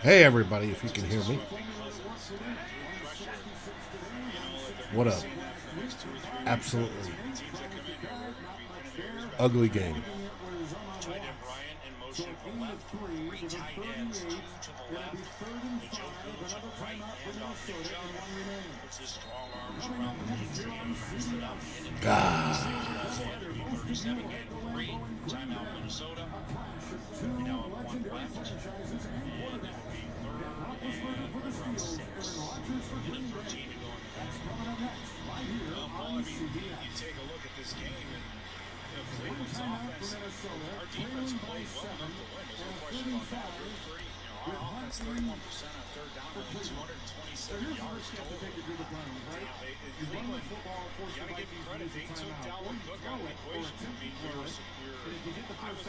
Hey everybody, if you can hear me. What a absolutely ugly game. Take a look at this game, and Cleveland's offense, our defense played well enough to win. There's no question about that. Our offense, 31% on third down, 227 yards total. You got to give them credit. They took Dalvin Cook out of the equation. I mean, I was a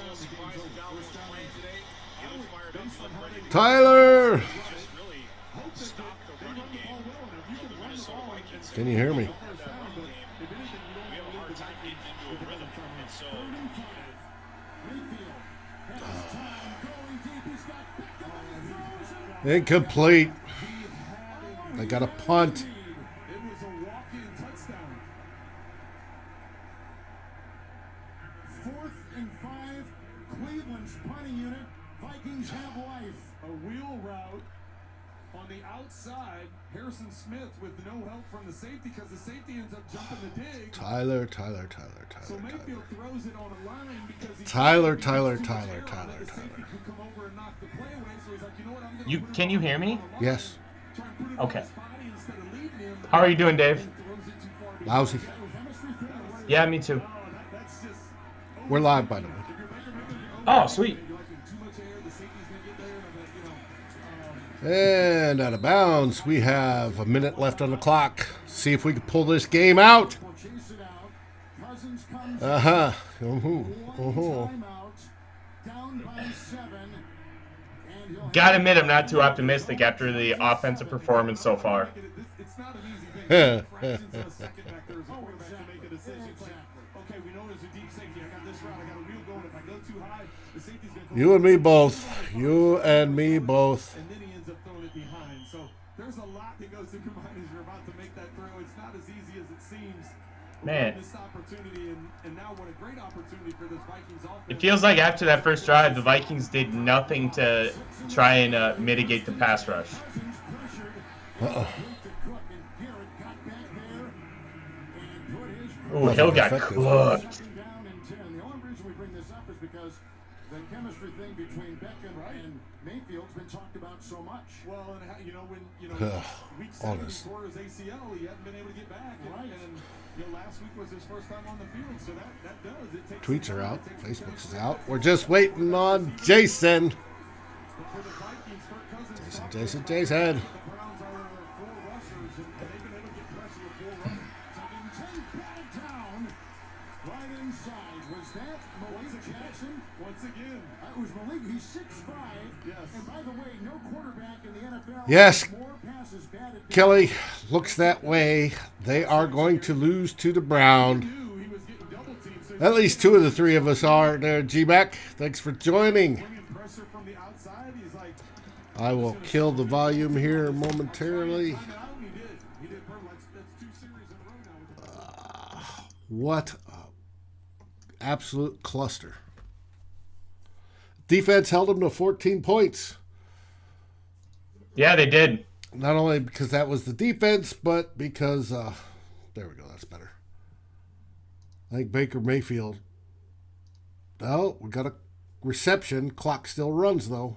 little surprised that Dalvin was playing today. He was fired up, looked ready to go. Tyler! Just really stopped the running game of the Minnesota Vikings. Can you hear me? Incomplete. They got a punt. It was a walk-in touchdown. 4th and 5. Cleveland's punting unit. Vikings have life. A wheel route on the outside. Harrison Smith with no help from the safety because the safety ends up jumping the dig. Tyler. So Mayfield throws it on a line because he Tyler. Can you hear me? Yes. Okay. How are you doing, Dave? Lousy. Yeah, me too. We're live, by the way. Oh, sweet. And out of bounds. We have a minute left on the clock. See if we can pull this game out. Gotta admit, I'm not too optimistic after the offensive performance so far. You and me both. You and me both. And then he ends up throwing it behind. So there's a lot that goes through your mind as you're about to make that throw. It's not as easy as it seems. Man. This opportunity, and now what a great opportunity for this Vikings offense. It feels like after that first drive, the Vikings did nothing to try and mitigate the pass rush. Oh, Hill got cooked. The only reason we bring this up is because the chemistry thing between Beckham and Mayfield's been talked about so much. Well, and week 7 before his ACL, he hadn't been able to get back. And last week was his first time on the field, so that does. It takes Tweets are out. Facebook's is out. We're just waiting on Jayson. Jayson. Yes, Kelly looks that way. They are going to lose to the Browns. At least 2 of the 3 of us are there. G-Mac, thanks for joining. I will kill the volume here momentarily. What an absolute cluster. Defense held them to 14 points. Yeah, they did. Not only because that was the defense, but because, there we go, that's better. I think Baker Mayfield. Oh, we got a reception. Clock still runs, though.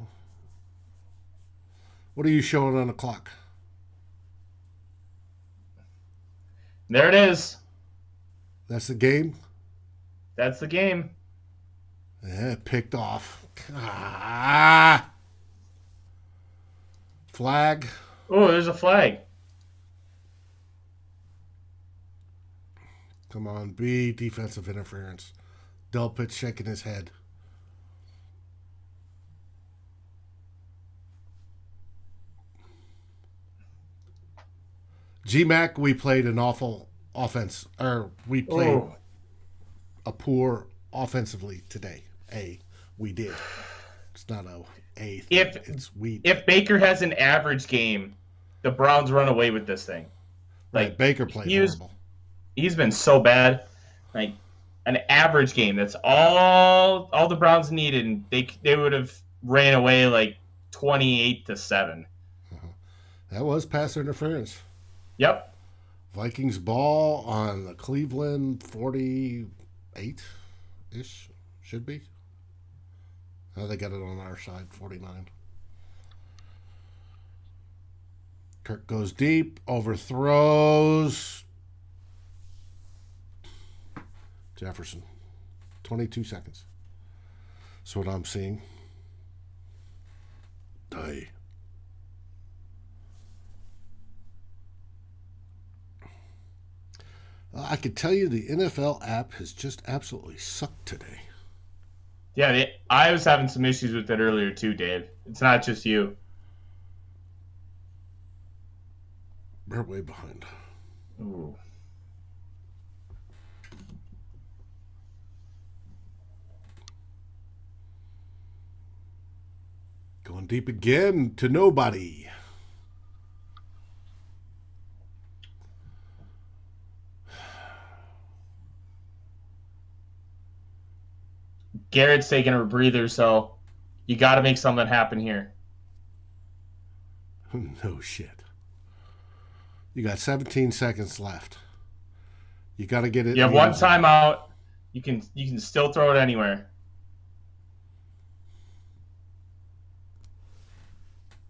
What are you showing on the clock? There it is. That's the game? That's the game. Yeah, picked off. Ah! Flag. Oh, there's a flag. Come on, B, defensive interference. Delpit shaking his head. G-Mac, we played an awful offense, or we played a poor offensively today. We did. It's not a thing. It's we. If Baker has an average game, the Browns run away with this thing. Like right, Baker played horrible. He's been so bad. Like an average game. That's all the Browns needed, and they would have ran away like 28-7. That was pass interference. Yep. Vikings ball on the Cleveland 48-ish, should be. Oh, they got it on our side, 49. Kirk goes deep, overthrows. Jefferson, 22 seconds. That's what I'm seeing. Die. I can tell you the NFL app has just absolutely sucked today. Yeah, I was having some issues with it earlier too, Dave. It's not just you. We're way behind. Ooh. Going deep again to nobody. Garrett's taking a breather, so you got to make something happen here. No shit. You got 17 seconds left. You got to get it. You have one timeout. You can still throw it anywhere.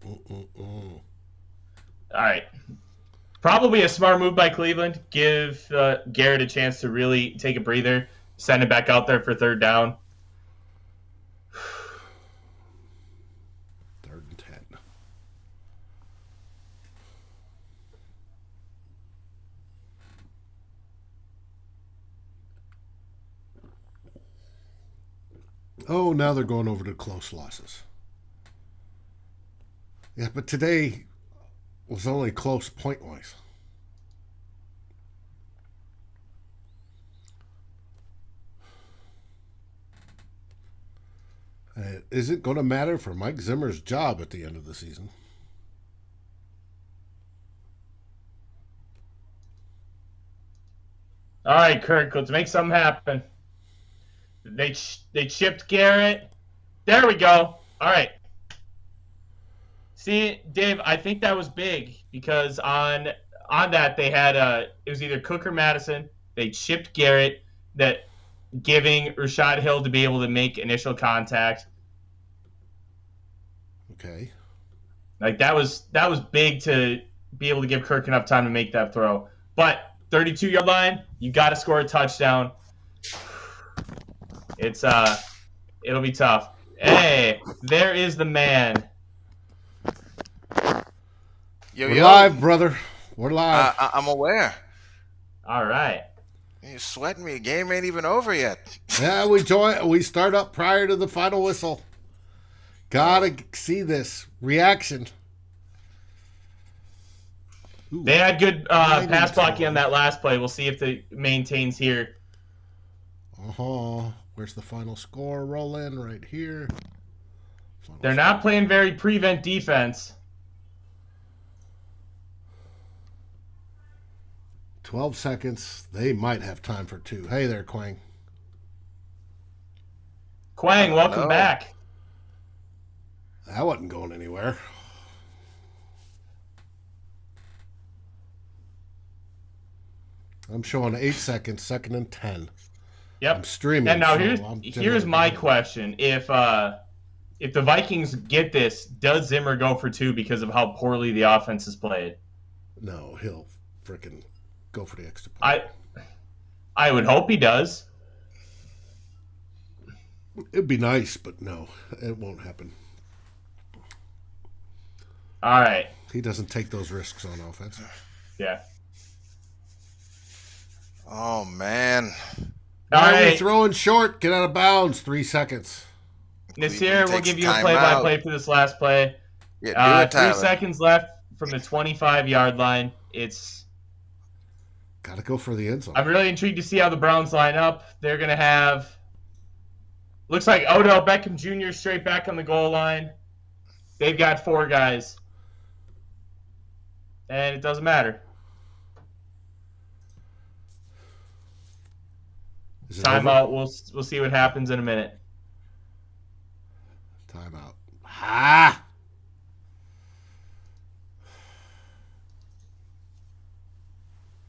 All right. Probably a smart move by Cleveland. Give Garrett a chance to really take a breather. Send it back out there for third down. 3rd and 10. Oh, now they're going over to close losses. Yeah, but today was only close point-wise. It isn't going to matter for Mike Zimmer's job at the end of the season. All right, Kirk, let's make something happen. They chipped Garrett. There we go. All right. See, Dave, I think that was big because on that they had it was either Cook or Madison. They chipped Garrett, that giving Rashad Hill to be able to make initial contact. Okay. Like that was big to be able to give Kirk enough time to make that throw. But 32-yard line, you got to score a touchdown. It'll be tough. Hey, there is the man. We're live, brother. We're live. I'm aware. All right. You're sweating me. The game ain't even over yet. Yeah, we start up prior to the final whistle. Gotta see this reaction. Ooh. They had good pass blocking on that last play. We'll see if it maintains here. Where's the final score? Roll in right here. They're not playing very prevent defense. 12 seconds. They might have time for 2. Hey there, Quang. Quang, welcome back. That wasn't going anywhere. I'm showing 8 seconds, 2nd and 10. Yep. I'm streaming. And now here's my question. If the Vikings get this, does Zimmer go for 2 because of how poorly the offense is played? No, he'll freaking go for the extra point. I would hope he does. It'd be nice, but no, it won't happen. All right. He doesn't take those risks on offense. Yeah. Oh, man. All right. Throwing short. Get out of bounds. 3 seconds. Nasir will give you a play-by-play for this last play. Yeah, do it, 3 seconds left from the 25-yard line. It's Gotta go for the end zone. I'm really intrigued to see how the Browns line up. They're going to have, looks like Odell Beckham Jr. straight back on the goal line. They've got 4 guys. And it doesn't matter. Is it Timeout. over? We'll see what happens in a minute. Timeout. Ah!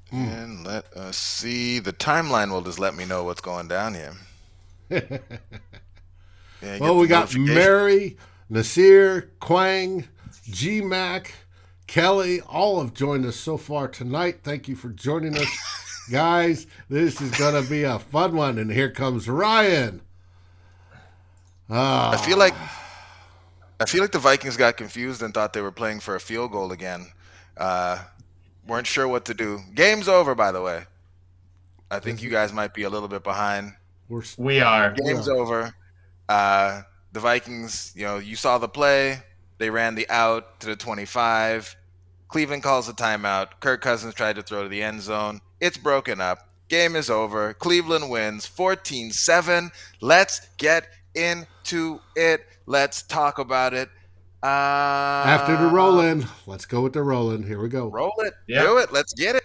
And let us see. The timeline will just let me know what's going down here. Yeah, Well, we got Mary, Nasir, Quang, G-Mac, Kelly, all have joined us so far tonight. Thank you for joining us, guys. This is going to be a fun one. And here comes Ryan. I feel like the Vikings got confused and thought they were playing for a field goal again. Weren't sure what to do. Game's over, by the way. I think you guys might be a little bit behind. We are. Game's over. The Vikings, you saw the play. They ran the out to the 25. Cleveland calls a timeout. Kirk Cousins tried to throw to the end zone. It's broken up. Game is over. Cleveland wins 14-7. Let's get into it. Let's talk about it. After the roll-in. Let's go with the roll-in. Here we go. Roll it. Yep. Do it. Let's get it.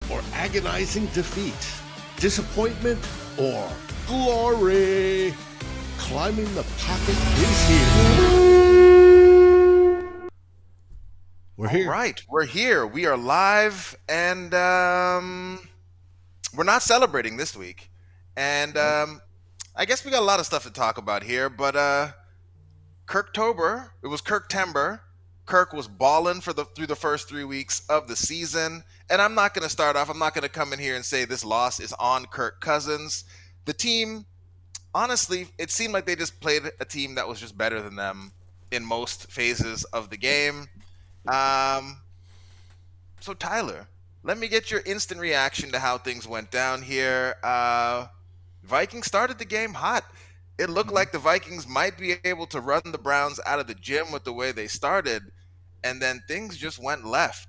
Or agonizing defeat, disappointment, or glory. Climbing the pocket is here. We're here. All right, we're here. We are live, and we're not celebrating this week. And I guess we got a lot of stuff to talk about here, but Kirktober, it was Kirktember. Kirk was balling through the first 3 weeks of the season. And I'm not going to start off. I'm not going to come in here and say this loss is on Kirk Cousins. The team, honestly, it seemed like they just played a team that was just better than them in most phases of the game. So, Tyler, let me get your instant reaction to how things went down here. Vikings started the game hot. It looked like the Vikings might be able to run the Browns out of the gym with the way they started, and then things just went left.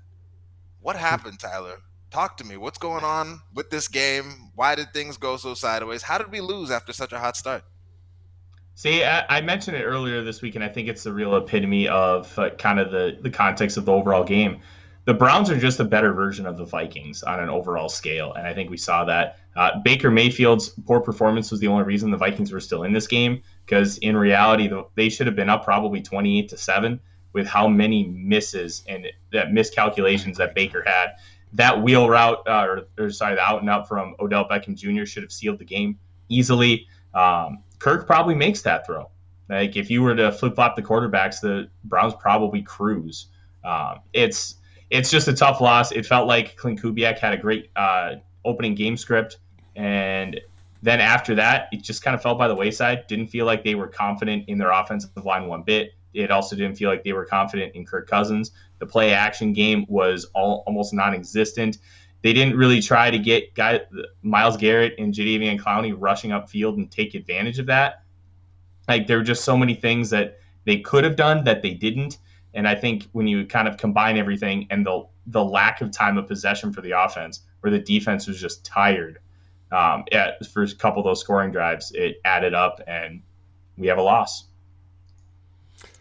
What happened, Tyler? Talk to me. What's going on with this game? Why did things go so sideways? How did we lose after such a hot start? See, I mentioned it earlier this week, and I think it's the real epitome of kind of the context of the overall game. The Browns are just a better version of the Vikings on an overall scale, and I think we saw that. Baker Mayfield's poor performance was the only reason the Vikings were still in this game, because in reality, they should have been up probably 28-7 with how many misses and miscalculations that Baker had. That wheel route, the out and out from Odell Beckham Jr. should have sealed the game easily. Kirk probably makes that throw. Like, if you were to flip-flop the quarterbacks, the Browns probably cruise. It's just a tough loss. It felt like Clint Kubiak had a great opening game script, and then after that, it just kind of fell by the wayside. Didn't feel like they were confident in their offensive line one bit. It also didn't feel like they were confident in Kirk Cousins. The play-action game was almost non-existent. They didn't really try to get Myles Garrett and Jadeveon Clowney rushing upfield and take advantage of that. Like, there were just so many things that they could have done that they didn't. And I think when you kind of combine everything and the lack of time of possession for the offense, where the defense was just tired for a couple of those scoring drives, it added up, and we have a loss.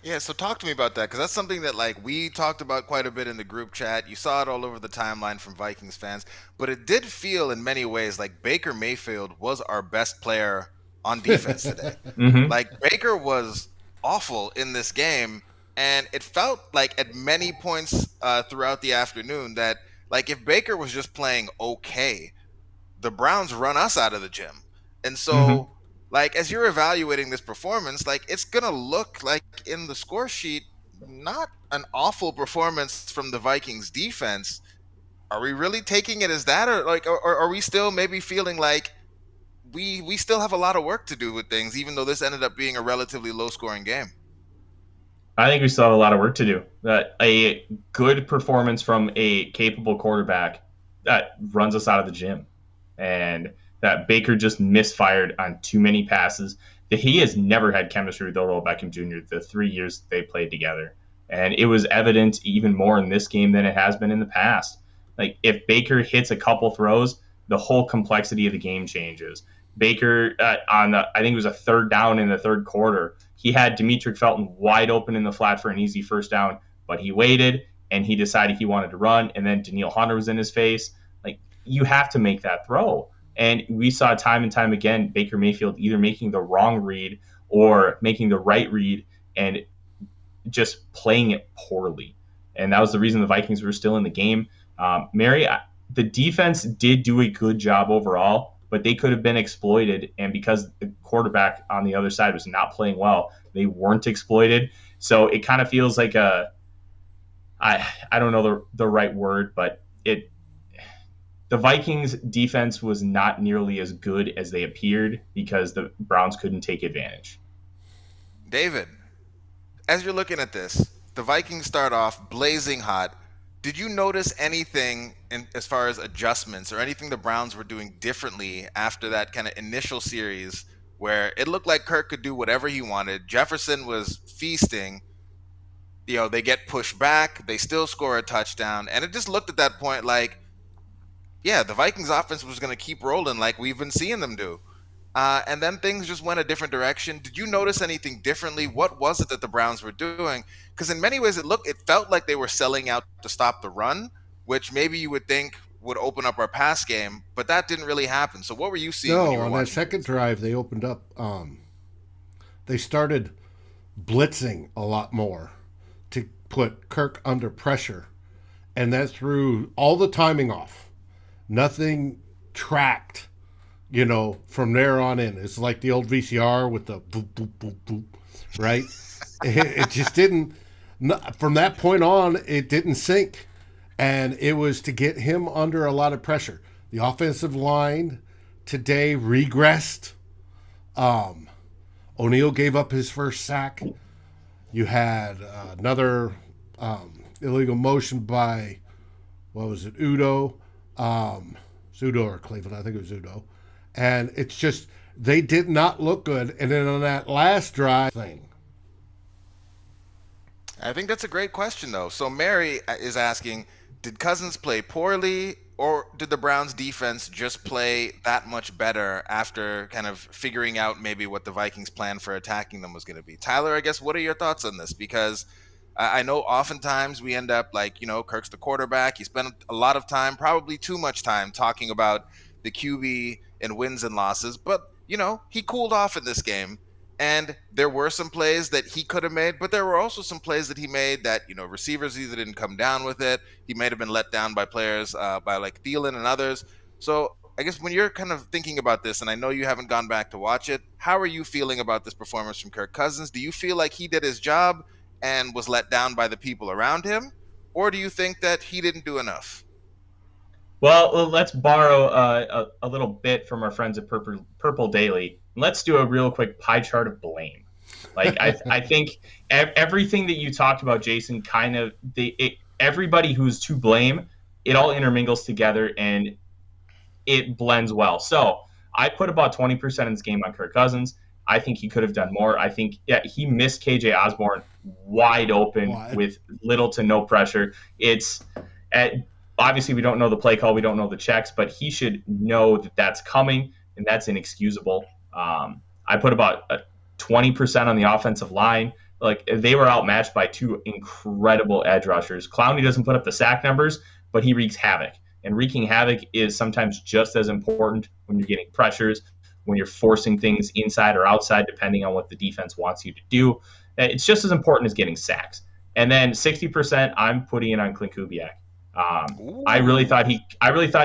Yeah, so talk to me about that, because that's something that we talked about quite a bit in the group chat. You saw it all over the timeline from Vikings fans, but it did feel in many ways like Baker Mayfield was our best player on defense today. Mm-hmm. Like, Baker was awful in this game, and it felt like at many points throughout the afternoon that if Baker was just playing okay, the Browns run us out of the gym. And so as you're evaluating this performance, it's going to look like in the score sheet, not an awful performance from the Vikings defense. Are we really taking it as that? Or are we still maybe feeling like we still have a lot of work to do with things, even though this ended up being a relatively low-scoring game. I think we still have a lot of work to do. A good performance from a capable quarterback that runs us out of the gym. And that Baker just misfired on too many passes. That he has never had chemistry with Odell Beckham Jr. the 3 years they played together. And it was evident even more in this game than it has been in the past. Like, if Baker hits a couple throws, the whole complexity of the game changes. Baker, I think it was a third down in the third quarter, he had Demetric Felton wide open in the flat for an easy first down, but he waited, and he decided he wanted to run, and then Danielle Hunter was in his face. Like, you have to make that throw. And we saw time and time again Baker Mayfield either making the wrong read or making the right read and just playing it poorly. And that was the reason the Vikings were still in the game. Mary, the defense did do a good job overall, but they could have been exploited. And because the quarterback on the other side was not playing well, they weren't exploited. So it kind of feels like I don't know the right word, but the Vikings defense was not nearly as good as they appeared because the Browns couldn't take advantage. David, as you're looking at this, the Vikings start off blazing hot. Did you notice anything as far as adjustments or anything the Browns were doing differently after that kind of initial series where it looked like Kirk could do whatever he wanted? Jefferson was feasting. They get pushed back. They still score a touchdown. And it just looked at that point like, yeah, the Vikings offense was going to keep rolling like we've been seeing them do. And then things just went a different direction. Did you notice anything differently? What was it that the Browns were doing? Because in many ways, it felt like they were selling out to stop the run, which maybe you would think would open up our pass game, but that didn't really happen. So what were you seeing? No, on that second drive, they opened up. They started blitzing a lot more to put Kirk under pressure, and that threw all the timing off. Nothing tracked. From there on in, it's like the old VCR with the boop, boop, boop, boop, right? It just didn't, from that point on, it didn't sync. And it was to get him under a lot of pressure. The offensive line today regressed. O'Neal gave up his first sack. You had another illegal motion by, Udo? Udo or Cleveland, I think it was Udo. And it's just, they did not look good. And then on that last drive thing. I think that's a great question, though. So Mary is asking, did Cousins play poorly, or did the Browns defense just play that much better after kind of figuring out maybe what the Vikings' plan for attacking them was going to be? Tyler, I guess, what are your thoughts on this? Because I know oftentimes we end up like, Kirk's the quarterback. He spent a lot of time, probably too much time, talking about the QB and wins and losses. But, he cooled off in this game. And there were some plays that he could have made, but there were also some plays that he made that, receivers either didn't come down with it. He might have been let down by players by like Thielen and others. So I guess when you're kind of thinking about this, and I know you haven't gone back to watch it, how are you feeling about this performance from Kirk Cousins? Do you feel like he did his job and was let down by the people around him? Or do you think that he didn't do enough? Well, let's borrow a little bit from our friends at Purple Daily. Let's do a real quick pie chart of blame. Like, I think everything that you talked about, Jayson, kind of everybody who's to blame, it all intermingles together and it blends well. So I put about 20% in this game on Kirk Cousins. I think he could have done more. I think, he missed KJ Osborne wide open with little to no pressure. Obviously, we don't know the play call. We don't know the checks, but he should know that that's coming, and that's inexcusable. I put about 20% on the offensive line. Like, they were outmatched by two incredible edge rushers. Clowney doesn't put up the sack numbers, but he wreaks havoc. And wreaking havoc is sometimes just as important when you're getting pressures, when you're forcing things inside or outside, depending on what the defense wants you to do. It's just as important as getting sacks. And then 60% I'm putting it on Clint Kubiak. I really thought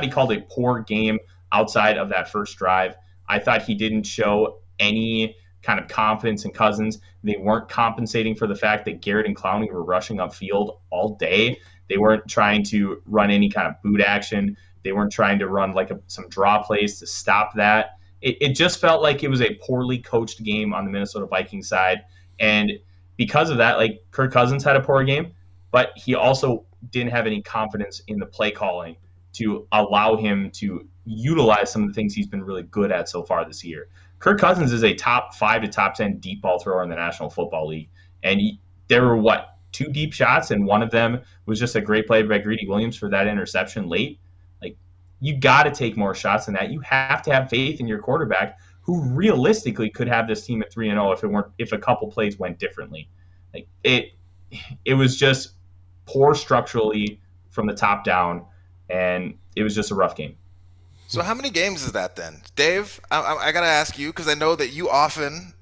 he called a poor game outside of that first drive. I thought he didn't show any kind of confidence in Cousins. They weren't compensating for the fact that Garrett and Clowney were rushing upfield all day. They weren't trying to run any kind of boot action. They weren't trying to run like some draw plays to stop that. It just felt like it was a poorly coached game on the Minnesota Vikings side. And because of that, like Kirk Cousins had a poor game, but he also didn't have any confidence in the play calling to allow him to utilize some of the things he's been really good at so far this year. Kirk Cousins is a top 5 to top 10 deep ball thrower in the National Football League. And there were, 2 deep shots, and one of them was just a great play by Greedy Williams for that interception late. Like, you got to take more shots than that. You have to have faith in your quarterback, who realistically could have this team at 3-0 if a couple plays went differently. Like it was just poor structurally from the top down, and it was just a rough game. So how many games is that then? Dave, I got to ask you, because I know that you often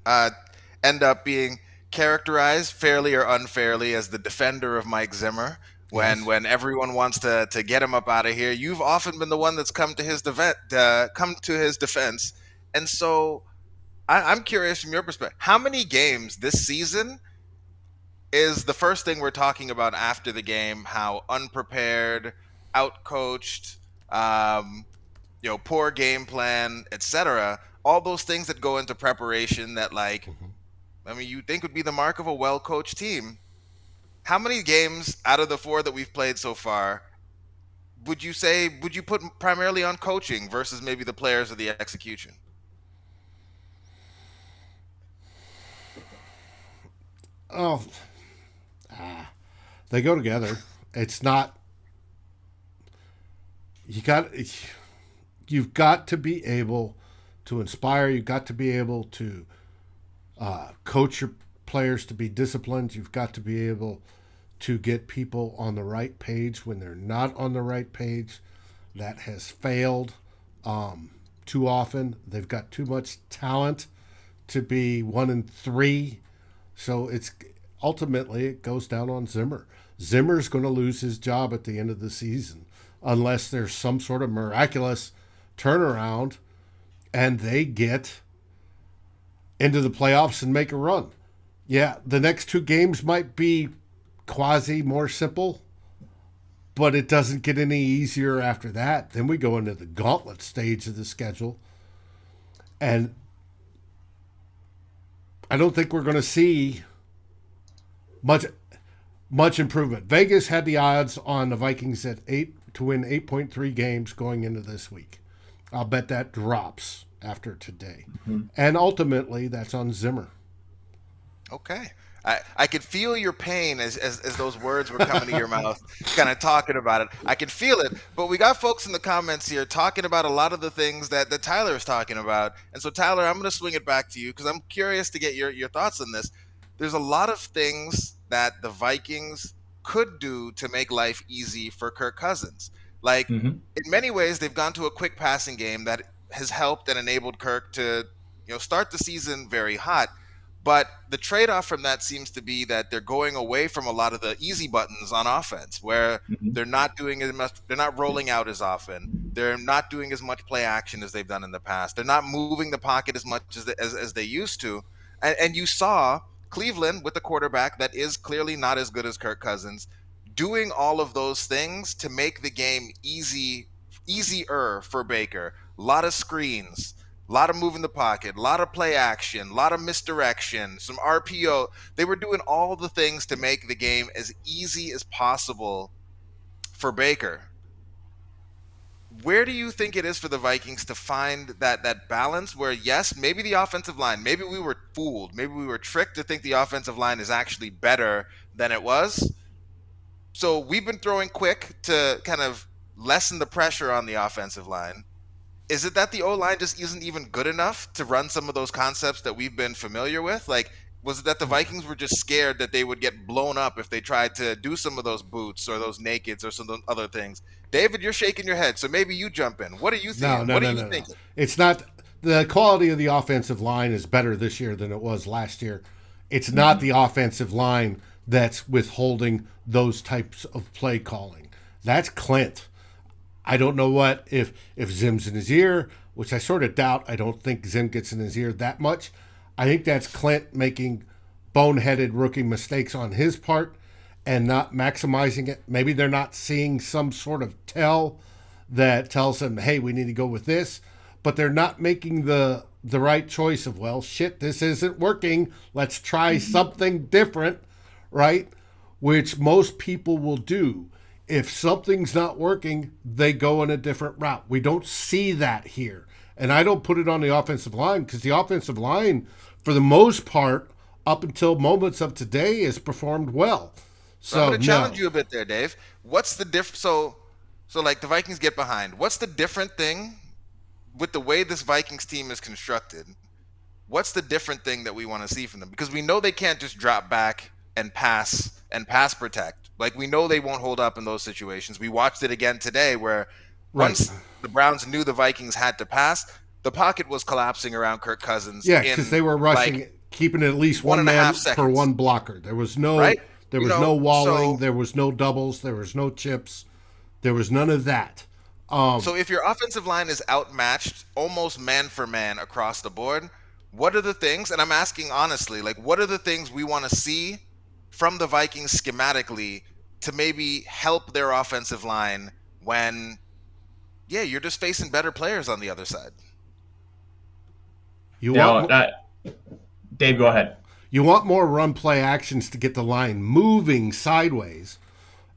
end up being characterized fairly or unfairly as the defender of Mike Zimmer. When everyone wants to get him up out of here, you've often been the one that's come to his defense. And so I'm curious from your perspective, how many games this season is the first thing we're talking about after the game, how unprepared, outcoached, poor game plan, etc. All those things that go into preparation that, you think would be the mark of a well-coached team. How many games out of the 4 that we've played so far would you put primarily on coaching versus maybe the players or the execution? They go together. It's not. You've got to be able to inspire. You've got to be able to coach your players to be disciplined. You've got to be able to get people on the right page when they're not on the right page. That has failed too often. They've got too much talent to be 1-3. So ultimately it goes down on Zimmer. Zimmer's going to lose his job at the end of the season unless there's some sort of miraculous turnaround and they get into the playoffs and make a run. Yeah, the next 2 games might be quasi more simple, but it doesn't get any easier after that. Then we go into the gauntlet stage of the schedule. And I don't think we're going to see much improvement. Vegas had the odds on the Vikings at 8 to win 8.3 games going into this week. I'll bet that drops after today. Mm-hmm. And ultimately, that's on Zimmer. Okay. I could feel your pain as those words were coming to your mouth, kind of talking about it. I can feel it. But we got folks in the comments here talking about a lot of the things that Tyler is talking about. And so, Tyler, I'm going to swing it back to you because I'm curious to get your thoughts on this. There's a lot of things that the Vikings could do to make life easy for Kirk Cousins. In many ways, they've gone to a quick passing game that has helped and enabled Kirk to start the season very hot. But the trade-off from that seems to be that they're going away from a lot of the easy buttons on offense, where they're not doing as much, they're not rolling out as often, they're not doing as much play action as they've done in the past, they're not moving the pocket as much as they used to, and you saw Cleveland with a quarterback that is clearly not as good as Kirk Cousins, doing all of those things to make the game easier for Baker. A lot of screens. A lot of moving the pocket, a lot of play action, a lot of misdirection, some RPO. They were doing all the things to make the game as easy as possible for Baker. Where do you think it is for the Vikings to find that balance where, yes, maybe the offensive line, maybe we were fooled, maybe we were tricked to think the offensive line is actually better than it was. So we've been throwing quick to kind of lessen the pressure on the offensive line. Is it that the O-line just isn't even good enough to run some of those concepts that we've been familiar with? Was it that the Vikings were just scared that they would get blown up if they tried to do some of those boots or those nakeds or some of those other things? David, you're shaking your head, so maybe you jump in. What are you thinking? What are you thinking? It's not – the quality of the offensive line is better this year than it was last year. It's not the offensive line that's withholding those types of play calling. That's Clint. I don't know if Zim's in his ear, which I sort of doubt. I don't think Zim gets in his ear that much. I think that's Clint making boneheaded rookie mistakes on his part and not maximizing it. Maybe they're not seeing some sort of tell that tells them, hey, we need to go with this. but they're not making the right choice of, well, shit, this isn't working. Let's try something different, right? Which most people will do. If something's not working, they go in a different route. We don't see that here. And I don't put it on the offensive line because the offensive line, for the most part, up until moments of today, has performed well. So I'm going to challenge you a bit there, Dave. What's the difference? So like the Vikings get behind. What's the different thing with the way this Vikings team is constructed? What's the different thing that we want to see from them? Because we know they can't just drop back and pass protect. Like, we know they won't hold up in those situations. We watched it again today where once the Browns knew the Vikings had to pass, the pocket was collapsing around Kirk Cousins. Yeah, because they were rushing, keeping at least one man per one blocker. There was no no walling, there was no doubles, there was no chips, there was none of that. So if your offensive line is outmatched almost man for man across the board, what are the things, and I'm asking honestly, like, what are the things we want to see from the Vikings schematically to maybe help their offensive line when, you're just facing better players on the other side? Dave, go ahead. You want more run play actions to get the line moving sideways,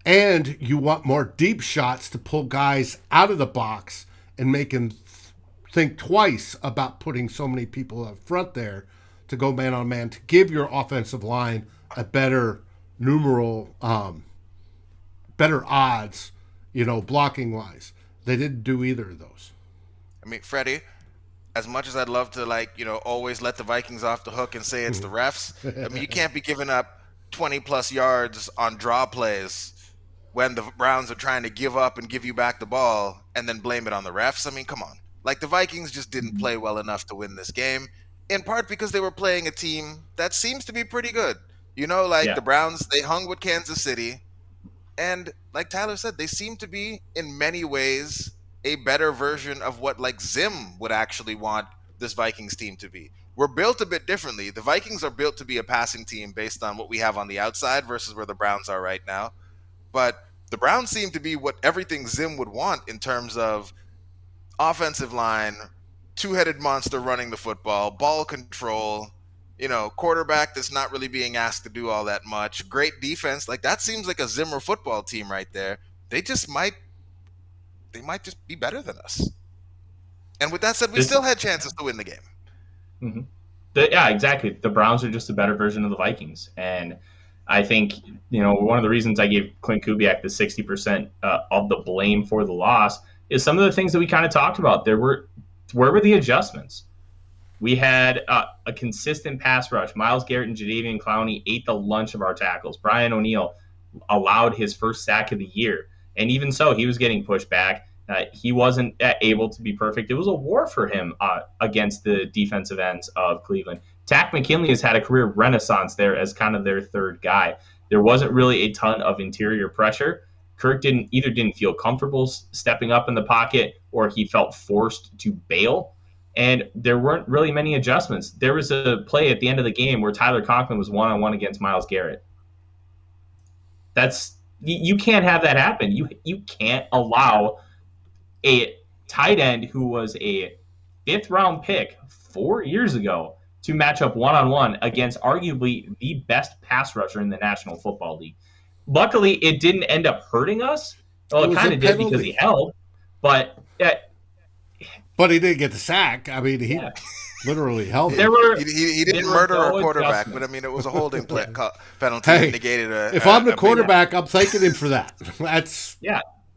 and you want more deep shots to pull guys out of the box and make them think twice about putting so many people up front there to go man on man to give your offensive line a better better odds, blocking wise. They didn't do either of those. I mean, Freddie, as much as I'd love to, always let the Vikings off the hook and say it's the refs, I mean, you can't be giving up 20-plus yards on draw plays when the Browns are trying to give up and give you back the ball and then blame it on the refs. I mean, come on. Like, the Vikings just didn't play well enough to win this game, in part because they were playing a team that seems to be pretty good. The Browns, they hung with Kansas City, and like Tyler said, they seem to be, in many ways, a better version of what, like, Zim would actually want this Vikings team to be. We're built a bit differently. The Vikings are built to be a passing team based on what we have on the outside versus where the Browns are right now. But the Browns seem to be what everything Zim would want in terms of offensive line, two-headed monster running the football, ball control, quarterback that's not really being asked to do all that much, great defense. Like, that seems like a Zimmer football team right there. They might just be better than us. And with that said, we still had chances to win the game. Mm-hmm. Yeah, exactly. The Browns are just a better version of the Vikings. And I think, one of the reasons I gave Clint Kubiak the 60% of the blame for the loss is some of the things that we kind of talked about. Where were the adjustments? We had a consistent pass rush. Myles Garrett and Jadeveon Clowney ate the lunch of our tackles. Brian O'Neill allowed his first sack of the year. And even so, he was getting pushed back. He wasn't able to be perfect. It was a war for him against the defensive ends of Cleveland. Tack McKinley has had a career renaissance there as kind of their third guy. There wasn't really a ton of interior pressure. Kirk didn't feel comfortable stepping up in the pocket, or he felt forced to bail. And there weren't really many adjustments. There was a play at the end of the game where Tyler Conklin was one-on-one against Myles Garrett. You can't have that happen. You can't allow a tight end who was a fifth-round pick 4 years ago to match up one-on-one against arguably the best pass rusher in the National Football League. Luckily, it didn't end up hurting us. Well, it kind of did because he held, but he didn't get the sack. I mean, he literally held it. He didn't murder a quarterback, but I mean, it was a holding penalty that negated if I'm the quarterback, I'm thanking him for that.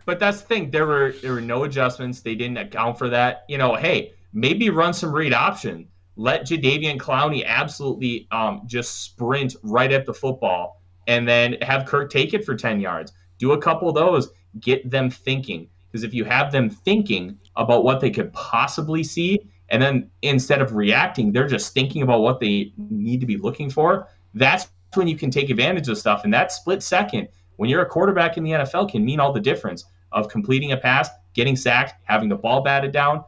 But that's the thing. There were no adjustments. They didn't account for that. Hey, maybe run some read option. Let Jadeveon Clowney absolutely just sprint right at the football and then have Kirk take it for 10 yards. Do a couple of those. Get them thinking. Because if you have them thinking about what they could possibly see, and then instead of reacting, they're just thinking about what they need to be looking for, that's when you can take advantage of stuff. And that split second, when you're a quarterback in the NFL, can mean all the difference of completing a pass, getting sacked, having the ball batted down,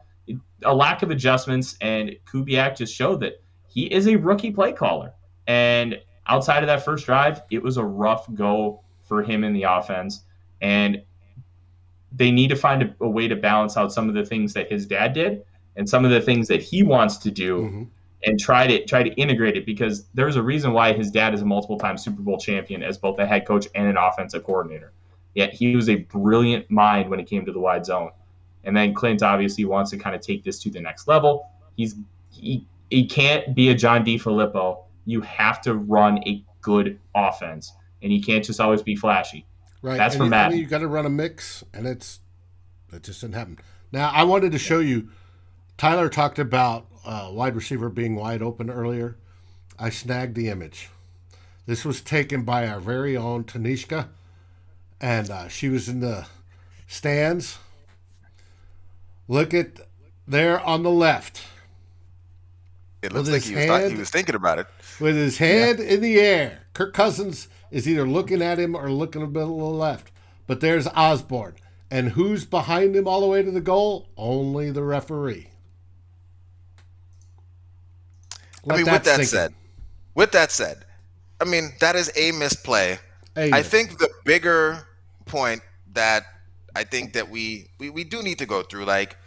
a lack of adjustments. And Kubiak just showed that he is a rookie play caller. And outside of that first drive, it was a rough go for him in the offense. And they need to find a way to balance out some of the things that his dad did and some of the things that he wants to do Mm-hmm. and try to integrate it, because there's a reason why his dad is a multiple-time Super Bowl champion as both a head coach and an offensive coordinator. Yet he was a brilliant mind when it came to the wide zone. And then Clint obviously wants to kind of take this to the next level. He can't be a John DeFilippo. You have to run a good offense, and he can't just always be flashy. Right. That's and for Matt. you got to run a mix, and it just didn't happen. Now, I wanted to show you, Tyler talked about wide receiver being wide open earlier. I snagged the image. This was taken by our very own Tanishka, and she was in the stands. Look at there on the left. It looks like he was thinking about it. With his hand in the air. Kirk Cousins is either looking at him or looking a bit to the left. But there's Osborne. And who's behind him all the way to the goal? Only the referee. With that said, I mean, that is a misplay. I think the bigger point that I think that we do need to go through, like,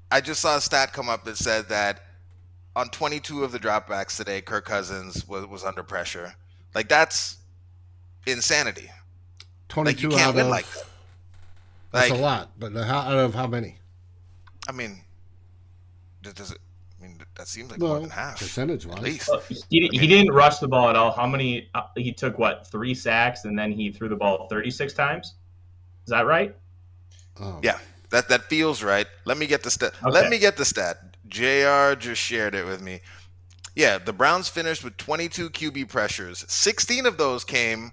I just saw a stat come up that said that on 22 of the dropbacks today, Kirk Cousins was under pressure. Like, that's insanity. 22 like, you can't out win of, like that. That's like, a lot, but out of how many? I mean, that seems like more than half. Percentage-wise. At least. He didn't rush the ball at all. How many? He took, 3 sacks, and then he threw the ball 36 times? Is that right? Yeah, that feels right. Let me get the stat. Okay. Let me get the stat. JR just shared it with me. Yeah, the Browns finished with 22 QB pressures. 16 of those came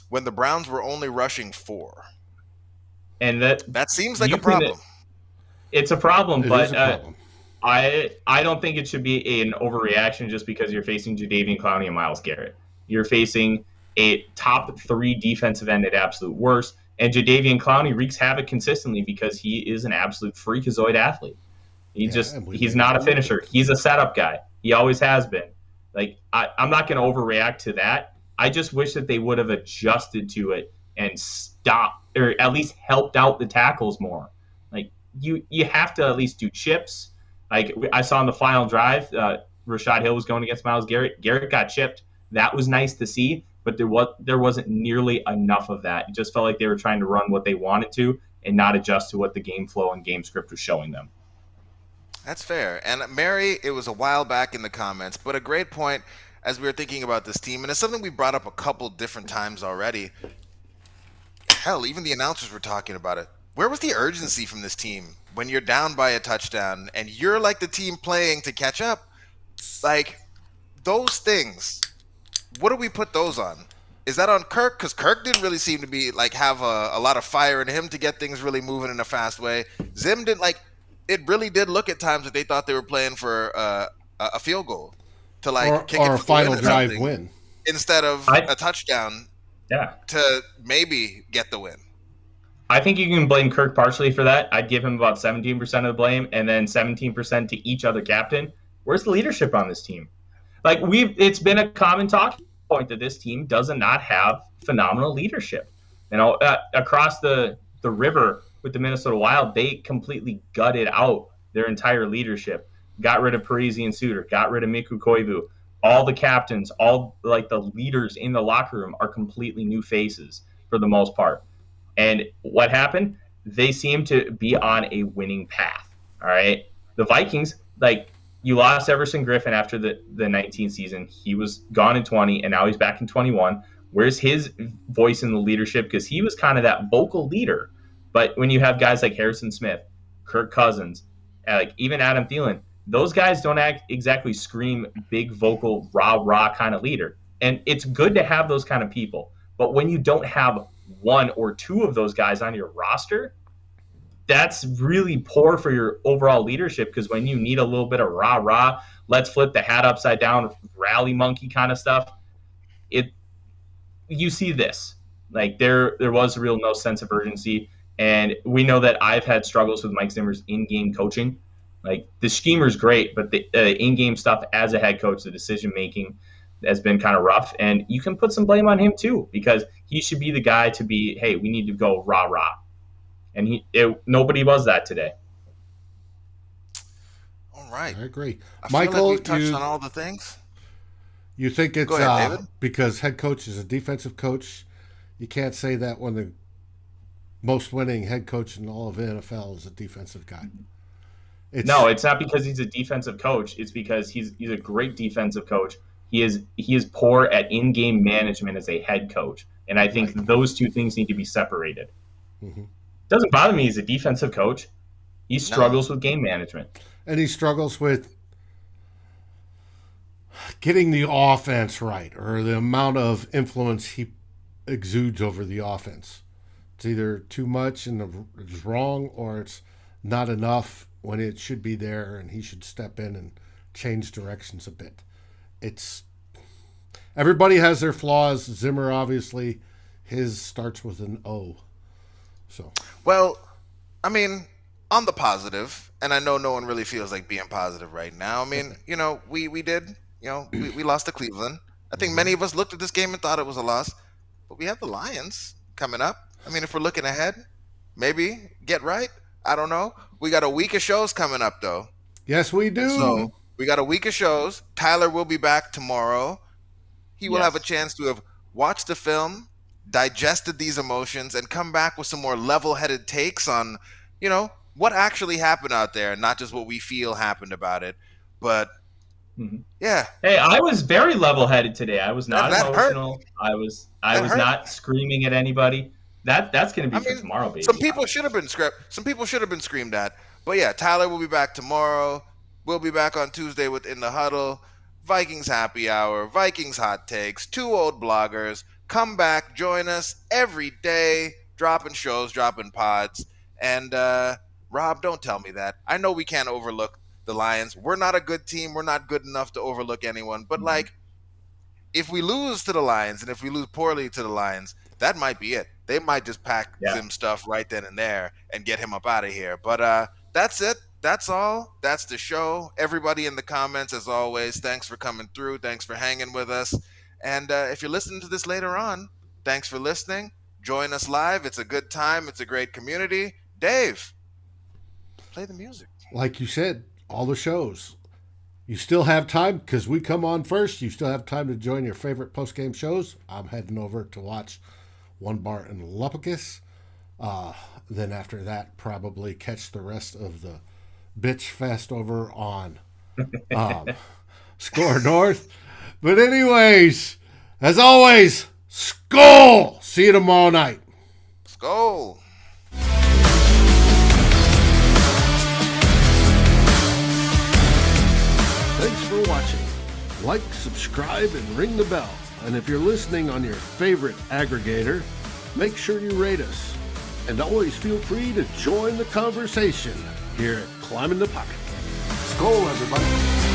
when the Browns were only rushing 4. And that seems like a problem. It's a problem, It but is a problem. I don't think it should be an overreaction just because you're facing Jadeveon Clowney and Myles Garrett. You're facing a top 3 defensive end at absolute worst, and Jadeveon Clowney wreaks havoc consistently because he is an absolute freakazoid athlete. He's not a finisher. He's a setup guy. He always has been. Like, I'm not going to overreact to that. I just wish that they would have adjusted to it and stopped, or at least helped out the tackles more. Like, you have to at least do chips. Like, I saw in the final drive, Rashad Hill was going against Myles Garrett. Garrett got chipped. That was nice to see, but there wasn't nearly enough of that. It just felt like they were trying to run what they wanted to and not adjust to what the game flow and game script was showing them. That's fair. And Mary, it was a while back in the comments, but a great point as we were thinking about this team, and it's something we brought up a couple different times already. Hell, even the announcers were talking about it. Where was the urgency from this team when you're down by a touchdown and you're like the team playing to catch up? Like, those things, what do we put those on? Is that on Kirk? Because Kirk didn't really seem to be like have a lot of fire in him to get things really moving in a fast way. Zim didn't like. It really did look at times that they thought they were playing for a field goal to like kick or it a final or drive win instead of a touchdown. Yeah. To maybe get the win. I think you can blame Kirk partially for that. I'd give him about 17% of the blame and then 17% to each other captain. Where's the leadership on this team? Like, it's been a common talking point that this team does not have phenomenal leadership. You know, across the river with the Minnesota Wild, they completely gutted out their entire leadership. Got rid of Parisi and Suter, got rid of Miku Koivu. All the captains, all like the leaders in the locker room are completely new faces for the most part. And what happened? They seem to be on a winning path. All right. The Vikings, like, you lost Everson Griffin after the 19th season. He was gone in 20, and now he's back in 21. Where's his voice in the leadership? Because he was kind of that vocal leader. But when you have guys like Harrison Smith, Kirk Cousins, like even Adam Thielen, those guys don't exactly scream big vocal, rah-rah kind of leader. And it's good to have those kind of people. But when you don't have one or two of those guys on your roster, that's really poor for your overall leadership, because when you need a little bit of rah-rah, let's flip the hat upside down, rally monkey kind of stuff, you see this. Like, there was a real no sense of urgency. And we know that I've had struggles with Mike Zimmer's in-game coaching. Like, the schemer's great, but the in-game stuff as a head coach, the decision-making has been kind of rough. And you can put some blame on him too, because he should be the guy to be, hey, we need to go rah-rah. And nobody was that today. right. I agree. I feel Michael, like we've touched on all the things. you think it's Go ahead, David. because head coach is a defensive coach? You can't say that when the most winning head coach in all of the NFL is a defensive guy. No, it's not because he's a defensive coach. It's because he's a great defensive coach. He is poor at in-game management as a head coach, and I think those two things need to be separated. Mm-hmm. It doesn't bother me he's a defensive coach. He struggles with game management, and he struggles with getting the offense right, or the amount of influence he exudes over the offense. It's either too much and it's wrong, or it's not enough when it should be there, and he should step in and change directions a bit. It's everybody has their flaws. Zimmer, obviously, his starts with an O. So, well, I mean, on the positive, and I know no one really feels like being positive right now. I mean, we did, we lost to Cleveland. I think many of us looked at this game and thought it was a loss, but we have the Lions coming up. I mean, if we're looking ahead, maybe get right. I don't know. We got a week of shows coming up, though. Yes, we do. So we got a week of shows. Tyler will be back tomorrow. He will have a chance to have watched the film, digested these emotions, and come back with some more level-headed takes on, what actually happened out there, and not just what we feel happened about it. But yeah. Hey, I was very level-headed today. I was not emotional. Hurt. I was not screaming at anybody. That's going to be for tomorrow, baby. Some people should have been screamed at. But yeah, Tyler will be back tomorrow. We'll be back on Tuesday with In the Huddle, Vikings Happy Hour, Vikings Hot Takes, two old bloggers. Come back, join us every day, dropping shows, dropping pods. And Rob, don't tell me that. I know we can't overlook the Lions. We're not a good team. We're not good enough to overlook anyone. But if we lose to the Lions, and if we lose poorly to the Lions, that might be it. They might just pack Zim stuff right then and there and get him up out of here. But that's it. That's all. That's the show. Everybody in the comments, as always, thanks for coming through. Thanks for hanging with us. And if you're listening to this later on, thanks for listening. Join us live. It's a good time. It's a great community. Dave, play the music. Like you said, all the shows. You still have time because we come on first. You still have time to join your favorite post-game shows. I'm heading over to watch One Bar in Lupicus. Then after that, probably catch the rest of the bitch fest over on Score North. But anyways, as always, Skol! See you tomorrow night. Skol! Thanks for watching. Like, subscribe, and ring the bell. And if you're listening on your favorite aggregator, make sure you rate us. And always feel free to join the conversation here at Climbing the Pocket. Skol, everybody.